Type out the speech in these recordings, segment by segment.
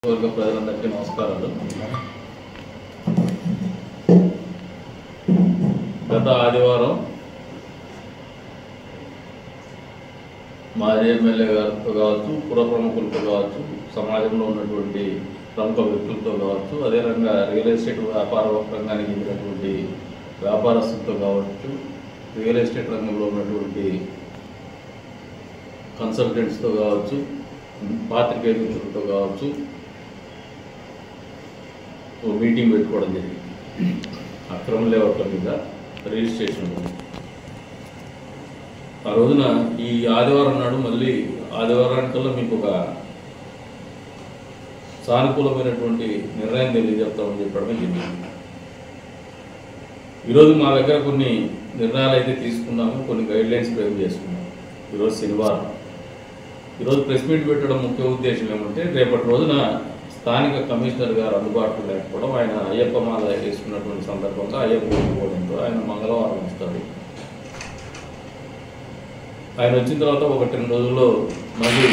ప్రజలందరికీ నమస్కారాలు. గత ఆదివారం మాజీ ఎమ్మెల్యే గారితో కావచ్చు, పుర ప్రముఖులతో కావచ్చు, సమాజంలో ఉన్నటువంటి ప్రముఖ వ్యక్తులతో కావచ్చు, అదే రకంగా రియల్ ఎస్టేట్ వ్యాపార రంగానికి చెందినటువంటి వ్యాపారస్తులతో కావచ్చు, రియల్ ఎస్టేట్ రంగంలో ఉన్నటువంటి కన్సల్టెంట్స్తో కావచ్చు, పాత్రికేయ మిత్రులతో కావచ్చు మీటింగ్ పెట్టుకోవడం జరిగింది. అక్రమ లేఅవుట్ల మీద రిజిస్ట్రేషన్. ఆ రోజున ఈ ఆదివారం నాడు మళ్ళీ ఆదివారానికల్లా మీకు ఒక సానుకూలమైనటువంటి నిర్ణయం తెలియజేస్తామని చెప్పడమే జరిగింది. ఈరోజు మా దగ్గర కొన్ని నిర్ణయాలు అయితే తీసుకున్నాము, కొన్ని గైడ్లైన్స్ ఫ్రేమ్ చేసుకున్నాము. ఈరోజు శనివారం. ఈరోజు ప్రెస్ మీట్ పెట్టడం ముఖ్య ఉద్దేశం ఏమంటే, రేపటి రోజున స్థానిక కమిషనర్ గారు అందుబాటులో లేకపోవడం, ఆయన అయ్యప్ప మాల వేసుకున్నటువంటి సందర్భంగా అయ్యప్ప పోవడంతో ఆయన మంగళవారం వస్తారు. ఆయన వచ్చిన తర్వాత 1-2 రోజుల్లో మళ్ళీ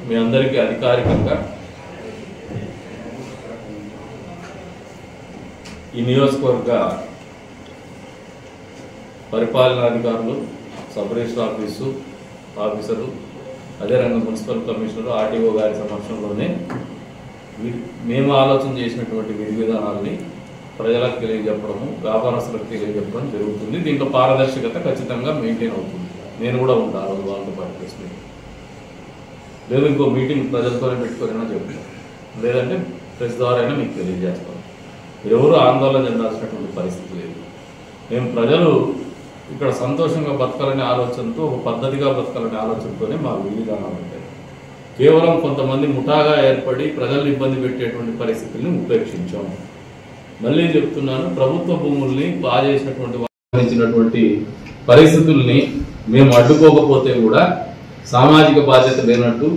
మీ అందరికీ అధికారికంగా ఈ నియోజకవర్గ పరిపాలనాధికారులు, సబ్ రిజిస్టర్ ఆఫీసరు, అదే రంగం మున్సిపల్ కమిషనర్, ఆర్టీఓ గారి సమక్షంలోనే మేము ఆలోచన చేసినటువంటి విధి విధానాలని ప్రజలకు తెలియజెప్పడము, వ్యాపారస్తులకు తెలియజెప్పడం జరుగుతుంది. దీంట్లో పారదర్శకత ఖచ్చితంగా మెయింటైన్ అవుతుంది. నేను కూడా ఉంటాను ఆ రోజు వాళ్ళతో పాటు ప్రెస్ మీట్. లేదు ఇంకో మీటింగ్ ప్రజలతోనే పెట్టుకోరైనా చెప్తాను, లేదంటే ప్రెస్ ద్వారా అయినా మీకు తెలియజేస్తాను. ఎవరు ఆందోళన చెందాల్సినటువంటి పరిస్థితి లేదు. మేము ప్రజలు ఇక్కడ సంతోషంగా బతకాలనే ఆలోచనతో, ఒక పద్ధతిగా బతకాలనే ఆలోచనతోనే మా విధి విధానాలు ఉంటాయి. కేవలం కొంతమంది ముఠాగా ఏర్పడి ప్రజల్ని ఇబ్బంది పెట్టేటువంటి పరిస్థితుల్ని ఉపేక్షించాం. మళ్ళీ చెప్తున్నాను, ప్రభుత్వ భూముల్ని బాధేసినటువంటి పరిస్థితుల్ని మేము అడ్డుకోకపోతే కూడా సామాజిక బాధ్యత లేనట్టు,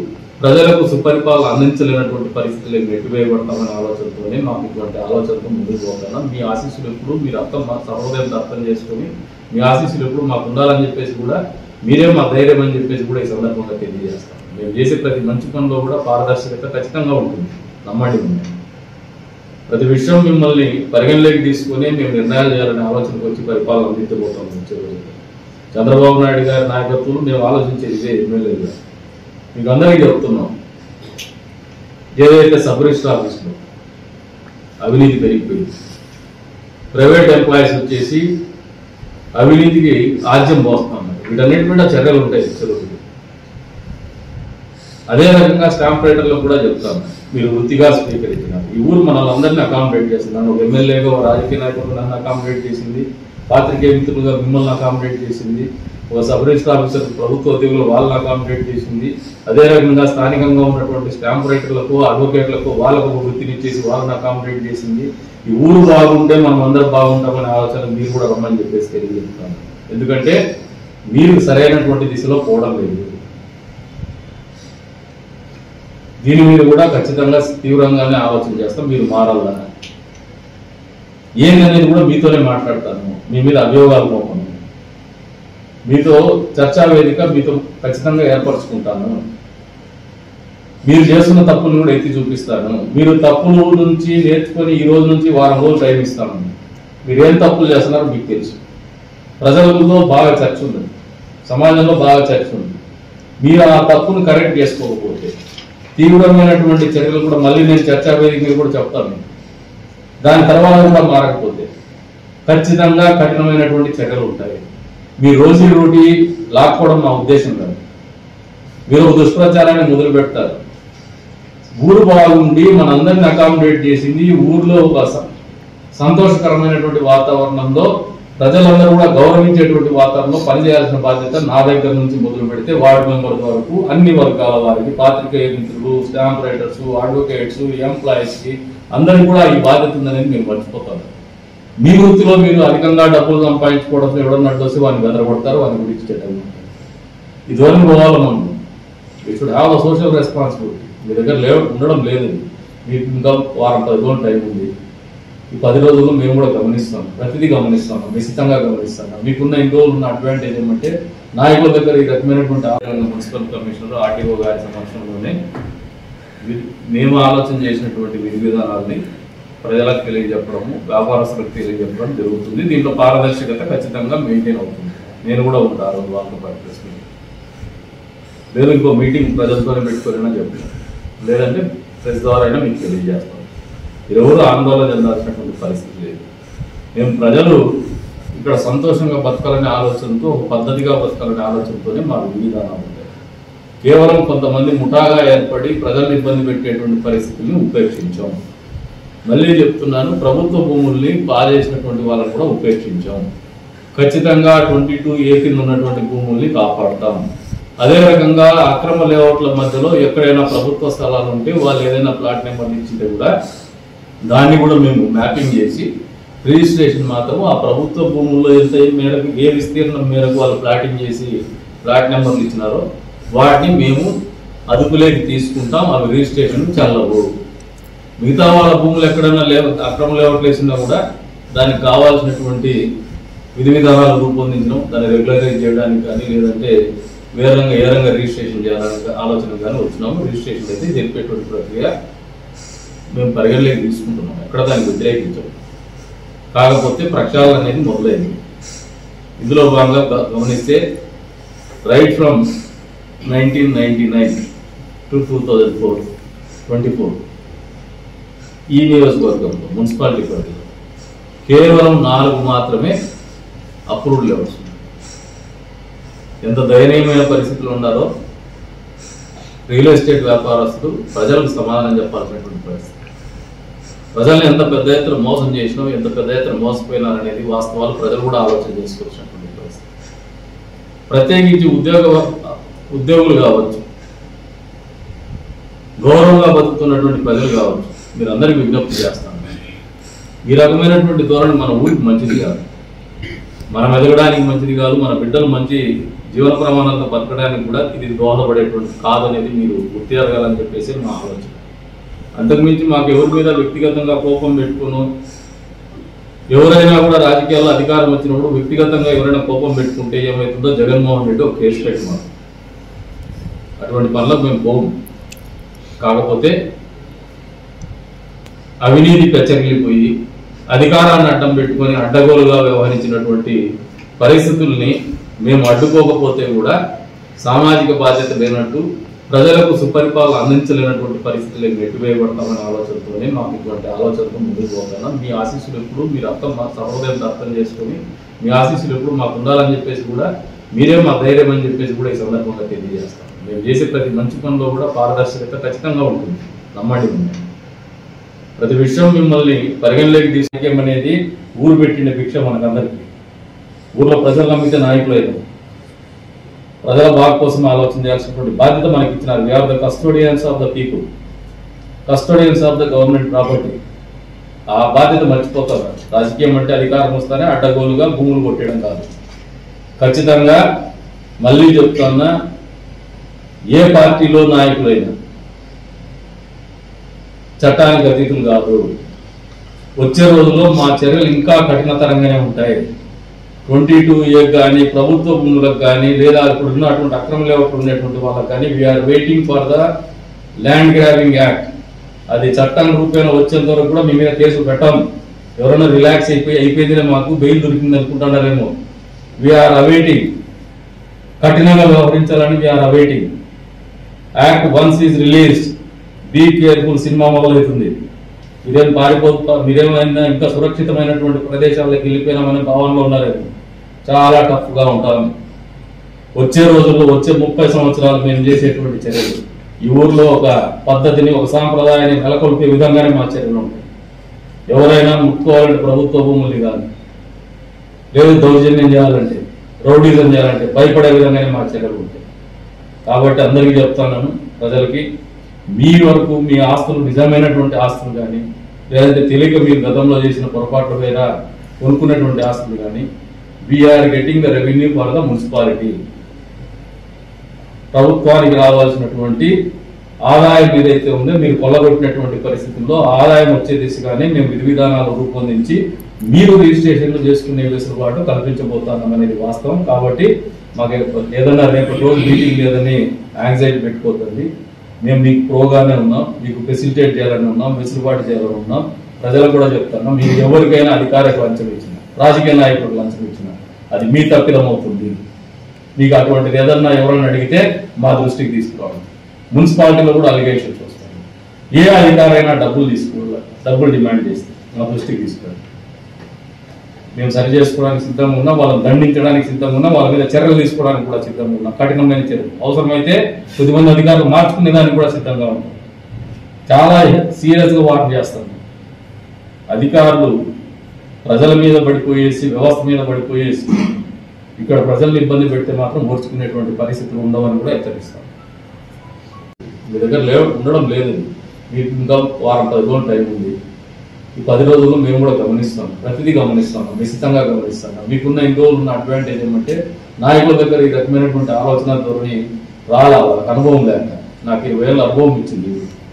ప్రజలకు సుపరిపాలన అందించలేనటువంటి పరిస్థితులు నెట్టివేయబడతామనే ఆలోచనతోనే మాకు ఇటువంటి ఆలోచనతో ముందుకు పోతాను. మీ ఆశీస్సులు ఎప్పుడు మీరు సర్వోదయం అర్థం చేసుకొని మీ ఆశీస్సులు ఎప్పుడు మాకు ఉండాలని చెప్పేసి కూడా, మీరే మా ధైర్యం అని చెప్పేసి కూడా ఈ సందర్భంగా తెలియజేస్తాం. మేము చేసే ప్రతి మంచి పనిలో కూడా పారదర్శకత ఖచ్చితంగా ఉంటుంది, నమ్మండి. ప్రతి విషయం మిమ్మల్ని పరిగణలోకి తీసుకుని మేము నిర్ణయాలు చేయాలనే ఆలోచనకు వచ్చి పరిపాలన అందించబోతాం. చంద్రబాబు నాయుడు గారి నాయకత్వంలో మేము ఆలోచించేది ఇదే ఎమ్మెల్యేగా. మీకు అందరికీ చెప్తున్నాం, ఏదైతే సబ్ రిజిస్టర్ ఆఫీస్లో అవినీతి పెరిగిపోయింది, ప్రైవేట్ ఎంప్లాయీస్ వచ్చేసి అవినీతికి ఆజ్యం పోస్తున్నారు. వీటన్నిటి మీద చర్యలు ఉంటాయి చెరువులు. అదే రకంగా స్టాంప్ రైటర్లో కూడా చెప్తాను, మీరు వృత్తిగా స్వీకరించినారు. ఈ ఊరు మనల్ని అందరినీ అకామిడేట్ చేసింది. నన్ను ఒక ఎమ్మెల్యేగా, ఒక రాజకీయ నాయకులు నన్ను అకామిడేట్ చేసింది, పాత్రికేయ మిత్రులుగా మిమ్మల్ని అకామిడేట్ చేసింది, ఒక సబ్ రిజిస్టర్ ఆఫీసర్ ప్రభుత్వ ఉద్యోగులు వాళ్ళని అకామిడేట్ చేసింది. అదే రకంగా స్థానికంగా ఉన్నటువంటి స్టాంప్ రైటర్లకు, అడ్వకేట్లకు వాళ్ళకు ఒక వృత్తినిచ్చేసి వాళ్ళని అకామిడేట్ చేసింది. ఈ ఊరు బాగుంటే మనం అందరూ బాగుంటామనే ఆలోచన మీరు కూడా రమ్మని చెప్పేసి తెలియజేస్తాను. ఎందుకంటే మీరు సరైనటువంటి దిశలో పోవడం లేదు. దీని మీద కూడా ఖచ్చితంగా తీవ్రంగానే ఆలోచన చేస్తాం. మీరు మారాలని ఏందనేది కూడా మీతోనే మాట్లాడతాను. మీ మీద అభియోగాలు పోకుండా మీతో చర్చా వేదిక మీతో ఖచ్చితంగా ఏర్పరచుకుంటాను. మీరు చేస్తున్న తప్పులు కూడా ఎత్తి చూపిస్తాను. మీరు తప్పుల నుంచి నేర్చుకొని ఈ రోజు నుంచి వారం రోజులు టైం ఇస్తాను. మీరు ఏం తప్పులు చేస్తున్నారో మీకు తెలుసు. ప్రజలతో బాగా చర్చ ఉంది, సమాజంలో బాగా చర్చ ఉంది. మీరు ఆ తప్పును కరెక్ట్ చేసుకోకపోతే తీవ్రమైనటువంటి చర్యలు కూడా మళ్ళీ నేను చర్చా వేదిక మీద కూడా చెప్తాను. దాని తర్వాత కూడా మారకపోతే ఖచ్చితంగా కఠినమైనటువంటి చర్యలు ఉంటాయి. మీ రోజు రోటీ లాక్కోవడం మా ఉద్దేశం కాదు. మీరు దుష్ప్రచారాన్ని మొదలు పెడతారు. ఊరు బాగుండి మనందరిని అకామిడేట్ చేసింది, ఊర్లో ఒక సంతోషకరమైనటువంటి వాతావరణంలో ప్రజలందరూ కూడా గౌరవించేటువంటి వాతావరణంలో పనిచేయాల్సిన బాధ్యత నా దగ్గర నుంచి మొదలు పెడితే వార్డు మెంబర్ వరకు అన్ని వర్గాల వారికి, పాత్రికేయ మిత్రులు, స్టాంప్ రైటర్స్, అడ్వకేట్స్, ఎంప్లాయీస్కి అందరికీ కూడా ఈ బాధ్యత ఉందనేది మేము మర్చిపోతాము. మీ వృత్తిలో మీరు అధికంగా డబ్బులు సంపాదించుకోవడంతో ఎవడన్నా అడ్డొచ్చి వాడిని బెదరగొడతారు, వాడిని గురించి చెడ్డలు. ఇదివరకు పోవాలి మనం. You should have a social responsibility. మీ దగ్గర ఉండడం లేదు. మీకు ఇంకా 10 రోజులు టైం ఉంది. ఈ 10 రోజుల్లో మేము కూడా గమనిస్తాం, ప్రతిదీ గమనిస్తాం, నిశ్చితంగా గమనిస్తాం. మీకున్న ఇన్ని రోజులు ఉన్న అడ్వాంటేజ్ ఏమంటే నాయకుల దగ్గర ఈ రకమైనటువంటి మున్సిపల్ కమిషనర్, ఆర్టీఓ గారి సమక్షంలోనే మేము ఆలోచన చేసినటువంటి విధి విధానాలని ప్రజలకు తెలియజెప్పడము, వ్యాపారస్తులకు తెలియజెప్పడం జరుగుతుంది. దీంట్లో పారదర్శకత ఖచ్చితంగా మెయింటైన్ అవుతుంది. నేను కూడా ఉంటాను వాళ్ళతో పాటు ప్రెస్ మీటింగ్, లేదు ఇంకో మీటింగ్ ప్రజలతోనే పెట్టుకోవాలన్నా చెప్పాను, లేదంటే ప్రెస్ ద్వారా అయినా మీకు తెలియజేస్తాం. ఎవరు ఆందోళన చెందాల్సినటువంటి పరిస్థితి లేదు. మేము ప్రజలు ఇక్కడ సంతోషంగా బతకాలనే ఆలోచనతో, ఒక పద్ధతిగా బతకాలనే ఆలోచనతోనే మా విధి విధానాలు ఉంటాయి. కేవలం కొంతమంది ముఠాగా ఏర్పడి ప్రజలను ఇబ్బంది పెట్టేటువంటి పరిస్థితుల్ని ఉపేక్షించాం. మళ్ళీ చెప్తున్నాను, ప్రభుత్వ భూముల్ని పారేసినటువంటి వాళ్ళని కూడా ఉపేక్షించాం. ఖచ్చితంగా 22A కింద ఉన్నటువంటి భూముల్ని కాపాడుతాం. అదే రకంగా అక్రమ లేఅవుట్ల మధ్యలో ఎక్కడైనా ప్రభుత్వ స్థలాలు ఉంటే వాళ్ళు ఏదైనా ప్లాట్ నెంబర్ ఇచ్చింటే కూడా దాన్ని కూడా మేము మ్యాపింగ్ చేసి రిజిస్ట్రేషన్ మాత్రం ఆ ప్రభుత్వ భూముల్లో ఎంత మేరకు, ఏ విస్తీర్ణం మేరకు వాళ్ళు ప్లాటింగ్ చేసి ప్లాట్ నెంబర్లు ఇచ్చినారో వాటిని మేము అదుపులోకి తీసుకుంటాం. అవి రిజిస్ట్రేషన్ చెల్లవు. మిగతా వాళ్ళ భూములు ఎక్కడైనా అక్రమ లేఅవుట్లు వేసినా కూడా దానికి కావాల్సినటువంటి విధి విధానాలు రూపొందించడం, దాన్ని రెగ్యులరైజ్ చేయడానికి కానీ, లేదంటే ఏ రంగా రిజిస్ట్రేషన్ చేయాలని ఆలోచన కానీ వచ్చినాము. రిజిస్ట్రేషన్ అయితే జరిపేటువంటి ప్రక్రియ మేము పరిగణలోకి తీసుకుంటున్నాం. ఎక్కడ దాన్ని వ్యతిరేకించాము. కాకపోతే ప్రక్షాళన అనేది మొదలైంది. ఇందులో భాగంగా గమనిస్తే రైట్ ఫ్రమ్ 1999 to 2024 ఈ నియోజకవర్గంలో మున్సిపాలిటీ పరిధిలో కేవలం 4 మాత్రమే అప్రూవ్డ్ లేఅవుట్స్. ఎంత దయనీయమైన పరిస్థితులు ఉన్నారో రియల్ ఎస్టేట్ వ్యాపారస్తులు ప్రజలకు సమాధానం చెప్పాల్సినటువంటి పరిస్థితి. ప్రజల్ని ఎంత పెద్ద ఎత్తున మోసం చేసినాం, ఎంత పెద్ద ఎత్తున మోసపోయినారనేది వాస్తవాలు ప్రజలు కూడా ఆలోచన చేసుకోవాల్సినటువంటి పరిస్థితి. ప్రత్యేకించి ఉద్యోగులు కావచ్చు, గౌరవంగా బతుకుతున్నటువంటి ప్రజలు కావచ్చు, మీరు అందరికీ విజ్ఞప్తి చేస్తాను, ఈ రకమైనటువంటి ధోరణి మన ఊరికి మంచిది కాదు, మనం ఎదగడానికి మంచిది కాదు, మన బిడ్డలు మంచి జీవన ప్రమాణాలతో బతకడానికి కూడా ఇది దోహదపడేటువంటి కాదనేది మీరు గుర్తు ఎరగాలని చెప్పేసి మా ఆలోచన. అంతకుమించి మాకు ఎవరి మీద వ్యక్తిగతంగా కోపం పెట్టుకును, ఎవరైనా కూడా రాజకీయాల్లో అధికారం వచ్చినప్పుడు వ్యక్తిగతంగా ఎవరైనా కోపం పెట్టుకుంటే ఏమవుతుందో జగన్మోహన్ రెడ్డి ఒక కేసు పెట్టినారు. అటువంటి పనులకు మేము పోము. కాకపోతే అవినీతి పెచ్చరిల్లిపోయి అధికారాన్ని అడ్డం పెట్టుకొని అడ్డగోలుగా వ్యవహరించినటువంటి పరిస్థితుల్ని మేము అడ్డుకోకపోతే కూడా సామాజిక బాధ్యత లేనట్టు, ప్రజలకు సుపరిపాలన అందించలేనటువంటి పరిస్థితులకు నెట్టివేయబడతామనే ఆలోచనతోనే మాకు ఇటువంటి ఆలోచనతో ముందుకు పోతాను. మీ ఆశీస్సులు ఎప్పుడు మీరు మా సహృదయం అర్థం చేసుకొని మీ ఆశీస్సులు ఎప్పుడు మాకు ఉండాలని చెప్పేసి కూడా మీరే మా ధైర్యం అని చెప్పేసి కూడా ఈ సందర్భంగా తెలియజేస్తాం. మేము చేసే ప్రతి మంచి పనిలో కూడా పారదర్శకత ఖచ్చితంగా ఉంటుంది, నమ్మండి. ప్రతి విషయం మిమ్మల్ని పరిగణలోకి తీసుకెళ్ళమనేది ఊరు పెట్టిన భిక్ష మనకందరికీ. ఊర్లో ప్రజలు నమ్మితే నాయకులు అయితే ప్రజల బాగు కోసం ఆలోచన చేయాల్సినటువంటి బాధ్యత మనకి ఇచ్చినారు. We are the custodians of the people, custodians of the government property. ఆ బాధ్యత మర్చిపోతారు. రాజకీయం అంటే అధికారం వస్తానే అడ్డగోలుగా భూములు కొట్టేయడం కాదు. ఖచ్చితంగా మళ్ళీ చెప్తున్నా, ఏ పార్టీలో నాయకులైనా చట్టానికి అతీతులు కాదు. వచ్చే రోజుల్లో మా చర్యలు ఇంకా కఠినతరంగానే ఉంటాయి. 22A కానీ ప్రభుత్వ భూములకు కానీ, లేదా ఇప్పుడు ఉన్నటువంటి అక్రమ లేఅవుట్లు ఉన్నటువంటి వాళ్ళకి కానీ we are waiting for the land grabbing act. అది చట్టం రూపేణ వచ్చేంత వరకు కూడా మీ మీద కేసు పెట్టాం. ఎవరైనా రిలాక్స్ అయిపోయిందిలే మాకు బెయిల్ దొరికింది అనుకుంటున్నారేమో. వీఆర్ అవైటింగ్, కఠినంగా వ్యవహరించాలని we are awaiting. Act once is released, be careful cinema మొదలవుతుంది. మీరేమైనా ఇంకా సురక్షితమైనటువంటి ప్రదేశాలకు వెళ్ళిపోయినామనే భావనలో ఉన్నారేమో. చాలా టఫ్గా ఉంటాం. వచ్చే రోజుల్లో, వచ్చే 30 సంవత్సరాలు మేము చేసేటువంటి చర్యలు ఈ ఊర్లో ఒక పద్ధతిని, ఒక సాంప్రదాయాన్ని నెలకొల్పే విధంగానే మా చర్యలు ఉంటాయి. ఎవరైనా ముట్టుకోవాలంటే ప్రభుత్వ భూముల్ని కానీ, లేదు దౌర్జన్యం చేయాలంటే, రౌడీజం చేయాలంటే భయపడే విధంగానే మా చర్యలు ఉంటాయి. కాబట్టి అందరికీ చెప్తాను, ప్రజలకి, మీ వరకు మీ ఆస్తులు నిజమైనటువంటి ఆస్తులు కానీ, లేదంటే తెలియక మీరు గతంలో చేసిన పొరపాట్లు లేదా కొనుక్కున్నటువంటి ఆస్తులు కానీ, we are getting the revenue for the municipality. ప్రభుత్వానికి రావాల్సినటువంటి ఆదాయం ఏదైతే ఉందో మీరు కొల్లగొట్టినటువంటి పరిస్థితుల్లో ఆదాయం వచ్చే దిశగానే మేము విధి విధానాలు రూపొందించి మీరు రిజిస్ట్రేషన్లు చేసుకునే వెసులుబాటు కల్పించబోతున్నాం అనేది వాస్తవం. కాబట్టి మాకు ఏదన్నా రేపు రోజు మీటింగ్ లేదని యాంగ్జైటీ పెట్టుకోతుంది. మేము మీకు ప్రోగానే ఉన్నాం, మీకు ఫెసిలిటేట్ చేయాలని ఉన్నాం, వెసులుబాటు చేయాలని ఉన్నాం. ప్రజలకు కూడా చెప్తున్నాం, మీరు ఎవరికైనా అధికారికి లంచం ఇచ్చిన, రాజకీయ నాయకులకు లంచం ఇచ్చిన అది మీ తప్పిదం అవుతుంది. మీకు అటువంటిది ఏదన్నా ఎవరైనా అడిగితే మా దృష్టికి తీసుకురావాలి. మున్సిపాలిటీలో కూడా అలిగేషన్స్ వస్తాయి. ఏ అధికారైనా డబ్బులు డిమాండ్ చేస్తే మా దృష్టికి తీసుకురావాలి. మేము సరి చేసుకోవడానికి సిద్ధంగా ఉన్నాం, వాళ్ళని దండించడానికి సిద్ధంగా ఉన్నాం, వాళ్ళ మీద చర్యలు తీసుకోవడానికి కూడా సిద్ధంగా ఉన్నాం. కఠినమైన చర్యలు అవసరమైతే కొద్దిమంది అధికారులు మార్చుకునే దానికి కూడా సిద్ధంగా ఉంటాం. చాలా సీరియస్గా వార్న్ చేస్తాం. అధికారులు ప్రజల మీద పడిపోయేసి, వ్యవస్థ మీద పడిపోయేసి ఇక్కడ ప్రజల్ని ఇబ్బంది పెడితే మాత్రం ఓర్చుకునేటువంటి పరిస్థితులు ఉండవని కూడా హెచ్చరిస్తాం. మీ దగ్గర ఉండడం లేదు, మీకు ఇంకా వారం 10 రోజులు టైం ఉంది. ఈ 10 రోజుల్లో మేము కూడా గమనిస్తాం, ప్రతిదీ గమనిస్తాం, నిశ్చితంగా గమనిస్తాం. మీకున్న ఇన్ని రోజులు ఉన్న అడ్వాంటేజ్ ఏమంటే నాయకుల దగ్గర ఈ రకమైనటువంటి ఆలోచన ధోరణి వాళ్ళకి అనుభవం లేక. నాకు 20 ఏళ్ళ అనుభవం ఇచ్చింది,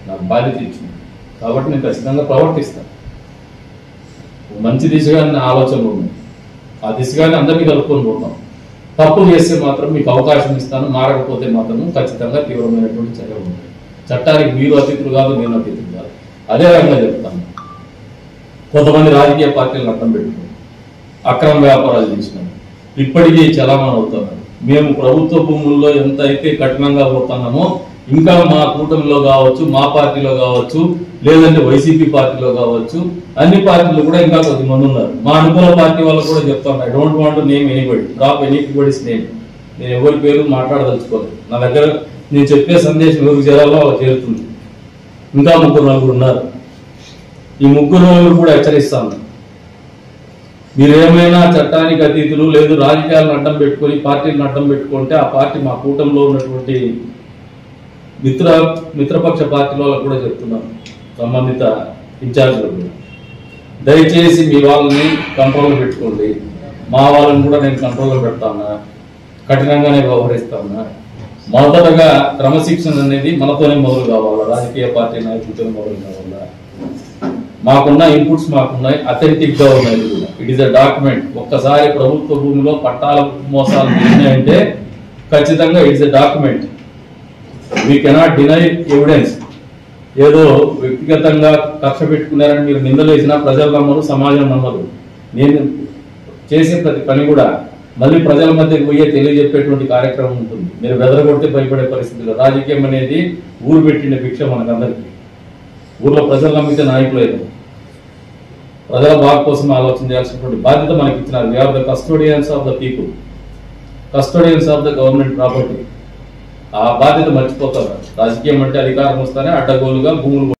నాకు బాధ్యత ఇచ్చింది, కాబట్టి నేను ఖచ్చితంగా ప్రవర్తిస్తాను. మంచి దిశగానే ఆలోచనలు ఉన్నాయి, ఆ దిశగానే అందరినీ కలుపుకొని పోతాం. తప్పు చేస్తే మాత్రం మీకు అవకాశం ఇస్తాను, మారకపోతే మాత్రం ఖచ్చితంగా తీవ్రమైనటువంటి చర్యలు ఉంటాయి. చట్టానికి మీరు అతిథులు కాదు, నేను అతిథులు కాదు. అదే రకంగా చెప్తాను. కొంతమంది రాజకీయ పార్టీలను అడ్డం పెట్టుకుని అక్రమ వ్యాపారాలు చేసినారు, ఇప్పటికీ చలామణి అవుతున్నారు. మేము ప్రభుత్వ భూముల్లో ఎంత అయితే కఠినంగా పోతున్నామో ఇంకా మా కూటమిలో కావచ్చు, మా పార్టీలో కావచ్చు, లేదంటే వైసీపీ పార్టీలో కావచ్చు, అన్ని పార్టీలు కూడా ఇంకా కొద్దిమంది ఉన్నారు. మా అనుకూల పార్టీ వాళ్ళు కూడా చెప్తాను, I don't want to name anybody, drop anybody's name. నేను ఎవరి పేరు మాట్లాడదలుచుకోలేదు. నా దగ్గర నేను చెప్పే సందేశం ఎవరికి చేరాలో వాళ్ళకి చేరుతుంది. ఇంకా 3-4 ఉన్నారు. ఈ 3 కూడా హెచ్చరిస్తాను, మీరు ఏమైనా చట్టానికి అతీతులు లేదు రాజకీయాలను అడ్డం పెట్టుకొని పార్టీలను అడ్డం పెట్టుకుంటే ఆ పార్టీ మా కూటమిలో ఉన్నటువంటి మిత్రపక్ష పార్టీల వాళ్ళకు కూడా చెప్తున్నాను, సంబంధిత ఇన్ఛార్జ్లు కూడా దయచేసి మీ వాళ్ళని కంట్రోల్లో పెట్టుకోండి. మా వాళ్ళని కూడా నేను కంట్రోల్లో పెడతాను, కఠినంగానే వ్యవహరిస్తాను. మొదటగా క్రమశిక్షణ అనేది మనతోనే మొదలు కావాలా, రాజకీయ పార్టీ నాయకులతోనే మొదలు కావాలా. మాకున్న ఇన్పుట్స్ మాకున్నాయి, అథెంటిక్ గా ఉన్నాయి. It is a document. ఒక్కసారి ప్రభుత్వ భూమిలో పట్టాల మోసాలు ఉన్నాయంటే ఖచ్చితంగా it's a document. We cannot deny evidence. ఏదో వ్యక్తిగతంగా కక్ష పెట్టుకున్నారని మీరు నిందలేసినా ప్రజలు నమ్మరు, సమాజం నమ్మరు. నేను చేసే ప్రతి పని కూడా మళ్ళీ ప్రజల మధ్యకి పోయే తెలియజెప్పేటువంటి కార్యక్రమం ఉంటుంది. మీరు బెదరగొడితే భయపడే పరిస్థితులు. రాజకీయం అనేది ఊరు పెట్టిన భిక్ష మనకందరికీ. ఊర్లో ప్రజలు నమ్మితే నాయకులు అయితే ప్రజల బాగు కోసం ఆలోచన చేయాల్సినటువంటి బాధ్యత మనకి ఇచ్చినారు. We are the custodians of the people, custodians of the government property. ఆ బాధ్యత మర్చిపోతారు. రాజకీయం అంటే అధికారం వస్తానే అడ్డగోలుగా భూములు